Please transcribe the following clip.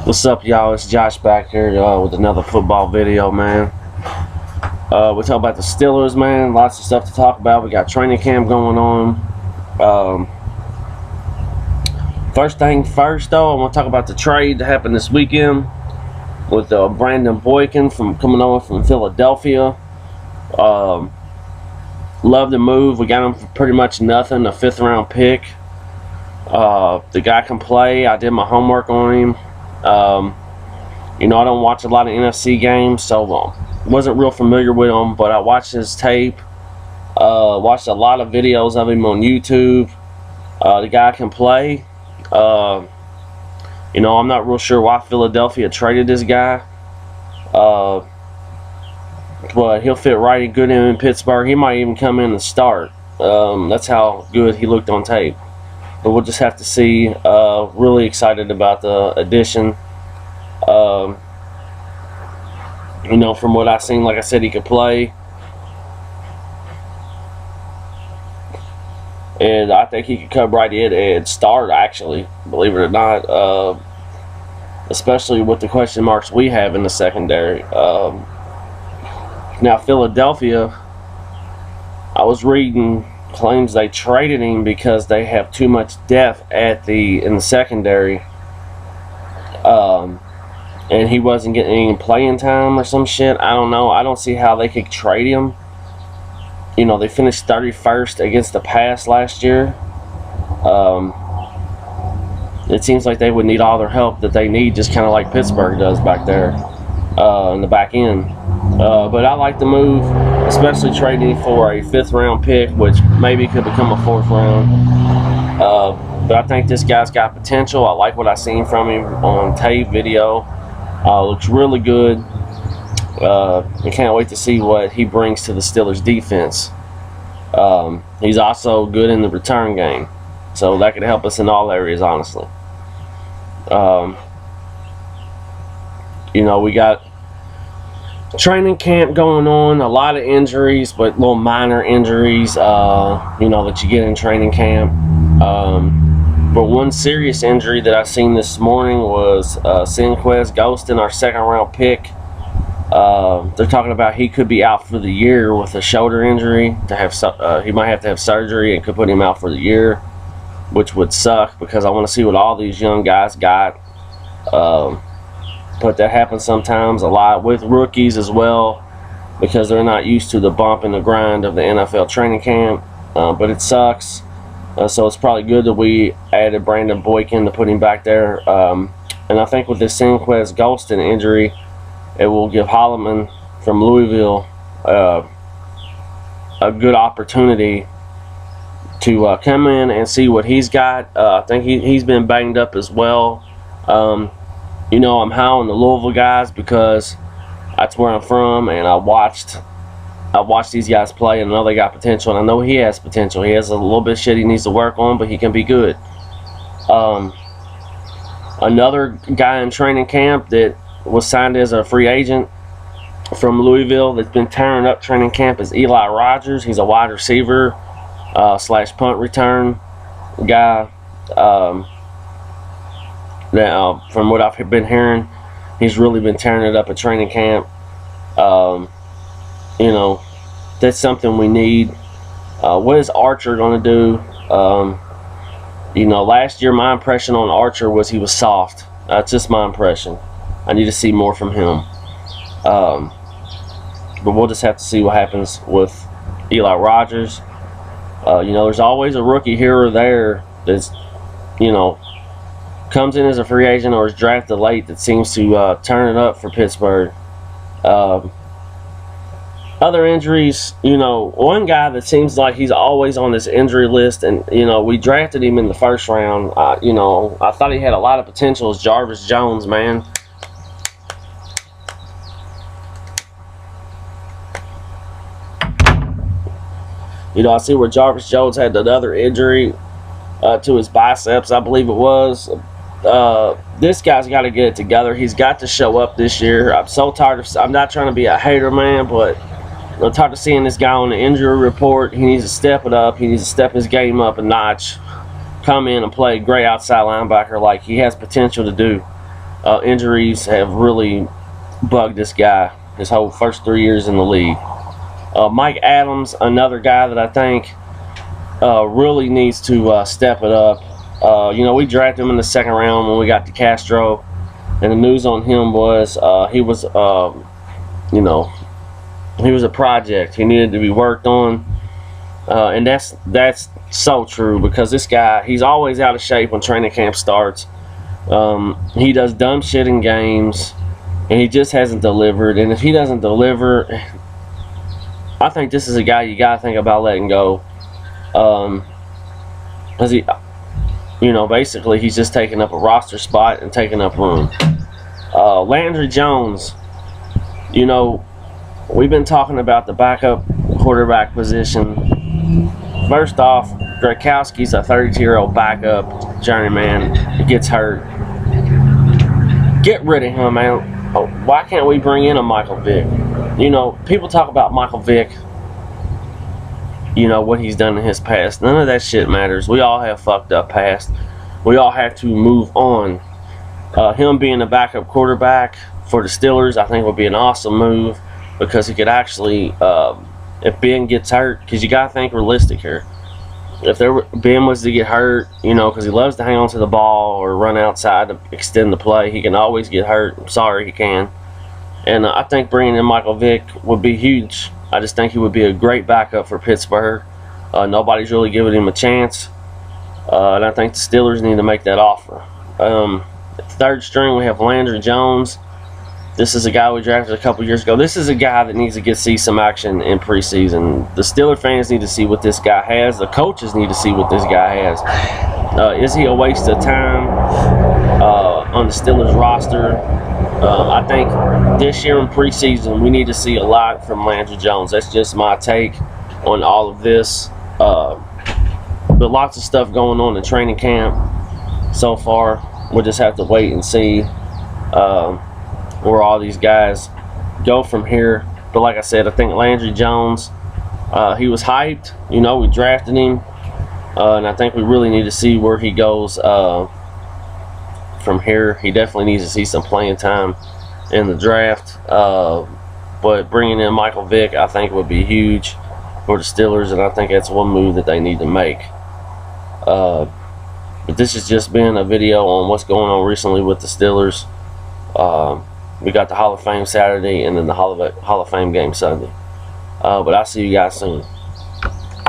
What's up, y'all? It's Josh back here with another football video, man. We're talking about the Steelers, man. Lots of stuff to talk about. We got training camp going on. First thing first, though, I want to talk about the trade that happened this weekend with Boykin coming over from Philadelphia. Love the move. We got him for pretty much nothing, a 5th-round pick. The guy can play. I did my homework on him. I don't watch a lot of NFC games, so wasn't real familiar with him, but I watched his tape, watched a lot of videos of him on YouTube. The guy can play. I'm not real sure why Philadelphia traded this guy, but he'll fit right good in Pittsburgh. He might even come in and start. That's how good he looked on tape. But we'll just have to see. Really excited about the addition. From what I've seen, like I said, he could play. And I think he could come right in and start, actually, believe it or not. Especially with the question marks we have in the secondary. Now, Philadelphia, I was reading claims they traded him because they have too much depth in the secondary, and he wasn't getting any playing time or some shit. I don't know. I don't see how they could trade him. They finished 31st against the pass last year. It seems like they would need all their help that they need, just kind of like Pittsburgh does back there in the back end. But I like the move, especially trading for a 5th-round pick, which maybe could become a 4th round. But I think this guy's got potential. I like what I've seen from him on tape, video. Looks really good. I can't wait to see what he brings to the Steelers defense. He's also good in the return game, so that could help us in all areas, honestly. We got training camp going on, a lot of injuries, but little minor injuries, that you get in training camp. But one serious injury that I seen this morning was Sinquez Ghostin, our 2nd-round pick. They're talking about he could be out for the year with a shoulder injury. He might have to have surgery and could put him out for the year, which would suck because I want to see what all these young guys got. But that happens sometimes a lot with rookies as well, because they're not used to the bump and the grind of the NFL training camp. But it sucks. So it's probably good that we added Boykin to put him back there. And I think with this Sinquez Ghostin injury, it will give Holloman from Louisville a good opportunity to come in and see what he's got. I think he's been banged up as well. I'm high on the Louisville guys because that's where I'm from, and I watched these guys play, and I know they got potential, and I know he has potential. He has a little bit of shit he needs to work on, but he can be good. Another guy in training camp that was signed as a free agent from Louisville that's been tearing up training camp is Eli Rogers. He's a wide receiver / punt return guy. Now, from what I've been hearing, he's really been tearing it up at training camp. That's something we need. What is Archer going to do? Last year my impression on Archer was he was soft. That's just my impression. I need to see more from him. But we'll just have to see what happens with Eli Rogers. There's always a rookie here or there that's, comes in as a free agent or is drafted late that seems to turn it up for Pittsburgh. Other injuries, one guy that seems like he's always on this injury list, and we drafted him in the 1st round. I thought he had a lot of potential, is Jarvis Jones, man. I see where Jarvis Jones had another injury to his biceps, I believe it was. This guy's got to get it together. He's got to show up this year. I'm so tired of. I'm not trying to be a hater, man, but I'm tired of seeing this guy on the injury report. He needs to step it up. He needs to step his game up a notch. Come in and play great outside linebacker like he has potential to do. Injuries have really bugged this guy his whole first 3 years in the league. Mike Adams, another guy that I think really needs to step it up. We drafted him in the second round when we got to Castro, and the news on him was he was a project. He needed to be worked on, and that's so true, because this guy, he's always out of shape when training camp starts. He does dumb shit in games, and he just hasn't delivered. And if he doesn't deliver, I think this is a guy you gotta think about letting go. Because basically he's just taking up a roster spot and taking up room. Landry Jones, we've been talking about the backup quarterback position. First off, Grakowski's a 32-year-old backup journeyman. He gets hurt. Get rid of him, man. Why can't we bring in a Michael Vick? People talk about Michael Vick, what he's done in his past. None of that shit matters. We all have fucked up past. We all have to move on. Him being a backup quarterback for the Steelers, I think, would be an awesome move, because he could actually, if Ben gets hurt, because you got to think realistic here. If Ben was to get hurt, because he loves to hang on to the ball or run outside to extend the play, he can always get hurt. I'm sorry, he can. And I think bringing in Michael Vick would be huge. I just think he would be a great backup for Pittsburgh. Nobody's really giving him a chance. And I think the Steelers need to make that offer. Third string, we have Landry Jones. This is a guy we drafted a couple years ago. This is a guy that needs to see some action in preseason. The Steeler fans need to see what this guy has. The coaches need to see what this guy has. Is he a waste of time on the Steelers roster? I think this year in preseason, we need to see a lot from Landry Jones. That's just my take on all of this. But lots of stuff going on in training camp so far. We'll just have to wait and see where all these guys go from here. But like I said, I think Landry Jones, he was hyped. We drafted him. And I think we really need to see where he goes from here. He definitely needs to see some playing time in the draft. But bringing in Michael Vick, I think, would be huge for the Steelers, and I think that's one move that they need to make. But this has just been a video on what's going on recently with the Steelers. We got the Hall of Fame Saturday and then the Hall of Fame game Sunday. But I'll see you guys soon.